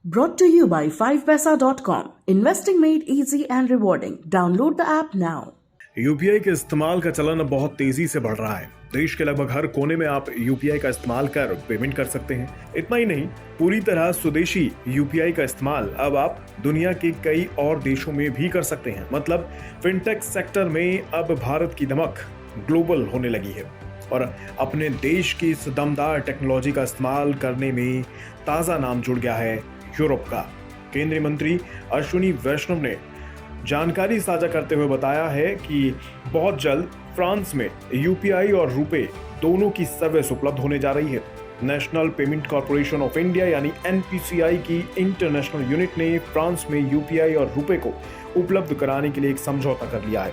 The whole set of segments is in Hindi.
Brought to you by 5paisa.com. Investing made easy and rewarding. Download the app now. UPI के इस्तेमाल का चलन अब बहुत तेजी से बढ़ रहा है। देश के लगभग हर कोने में आप यूपीआई का इस्तेमाल कर पेमेंट कर सकते हैं। इतना ही नहीं, पूरी तरह स्वदेशी यूपीआई का इस्तेमाल अब आप दुनिया के कई और देशों में भी कर सकते हैं। मतलब फिनटेक सेक्टर में अब भारत की धमक ग्लोबल होने लगी है और अपने देश की इस दमदार टेक्नोलॉजी का इस्तेमाल करने में ताज़ा नाम जुड़ गया है यूरोप का। केंद्रीय मंत्री अश्विनी वैष्णव ने जानकारी साझा करते हुए बताया है कि बहुत जल्द फ्रांस में यूपीआई और रुपे दोनों की सर्विस उपलब्ध होने जा रही है। National payment corporation of India यानी एनपीसीआई की इंटरनेशनल यूनिट ने फ्रांस में यूपीआई और रुपे को उपलब्ध कराने के लिए एक समझौता कर लिया है।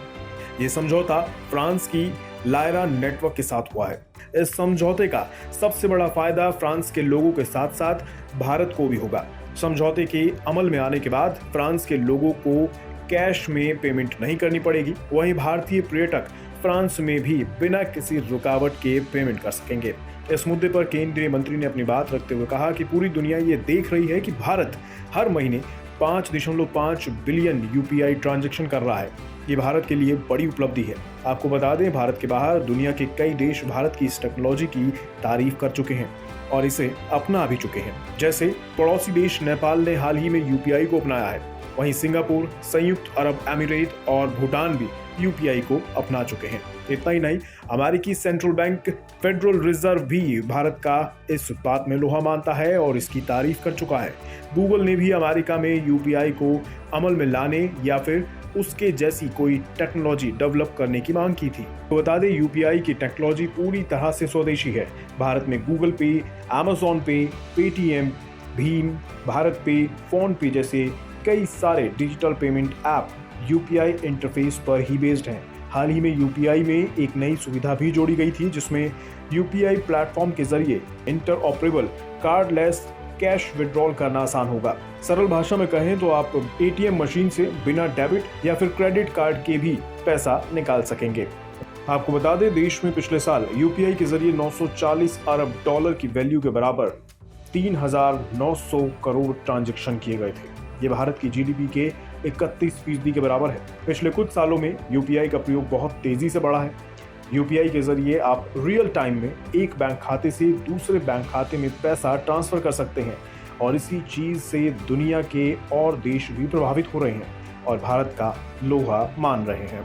ये समझौता फ्रांस की लायरा नेटवर्क के साथ हुआ है। इस समझौते का सबसे बड़ा फायदा फ्रांस के लोगों के साथ साथ भारत को भी होगा। समझौते के अमल में आने के बाद फ्रांस के लोगों को कैश में पेमेंट नहीं करनी पड़ेगी। वहीं भारतीय पर्यटक फ्रांस में भी बिना किसी रुकावट के पेमेंट कर सकेंगे। इस मुद्दे पर केंद्रीय मंत्री ने अपनी बात रखते हुए कहा कि पूरी दुनिया ये देख रही है कि भारत हर महीने 5.5 बिलियन यूपीआई ट्रांजैक्शन कर रहा है। ये भारत के लिए बड़ी उपलब्धि है। आपको बता दें, भारत के बाहर दुनिया के कई देश भारत की इस टेक्नोलॉजी की तारीफ कर चुके हैं और इसे अपना भी चुके हैं। जैसे पड़ोसी देश नेपाल ने हाल ही में यूपीआई को अपनाया है। वहीं सिंगापुर, संयुक्त अरब अमीरात और भूटान भी यूपीआई को अपना चुके हैं। इतना ही नहीं, अमेरिकी सेंट्रल बैंक फेडरल रिजर्व भी भारत का इस बात में लोहा मानता है और इसकी तारीफ कर चुका है। गूगल ने भी अमेरिका में यूपीआई को अमल में लाने या फिर उसके जैसी कोई टेक्नोलॉजी डेवलप करने की मांग की थी। तो बता दें, यूपीआई की टेक्नोलॉजी पूरी तरह से स्वदेशी है। भारत में गूगल पे, अमेज़न पे, पेटीएम, भीम, भारत पे, फोन पे जैसे कई सारे digital payment app UPI interface पर ही बेस्ड हैं। हाल ही में यूपीआई में एक नई सुविधा भी जोड़ी गई थी, जिसमें यूपीआई प्लेटफॉर्म के जरिए इंटरऑपरेबल कार्डलेस कैश विड्रॉल करना आसान होगा। सरल भाषा में कहें तो आप एटीएम मशीन से बिना डेबिट या फिर क्रेडिट कार्ड के भी पैसा निकाल सकेंगे। आपको बता दें, देश में पिछले साल यूपीआई के जरिए 940 अरब डॉलर की वैल्यू के बराबर 3,900 करोड़ ट्रांजैक्शन किए गए थे। ये भारत की जीडीपी के 31% के बराबर है। पिछले कुछ सालों में यूपीआई का प्रयोग बहुत तेजी से बढ़ा है। यूपीआई के जरिए आप रियल टाइम में एक बैंक खाते से दूसरे बैंक खाते में पैसा ट्रांसफर कर सकते हैं और इसी चीज से दुनिया के और देश भी प्रभावित हो रहे हैं और भारत का लोहा मान रहे हैं।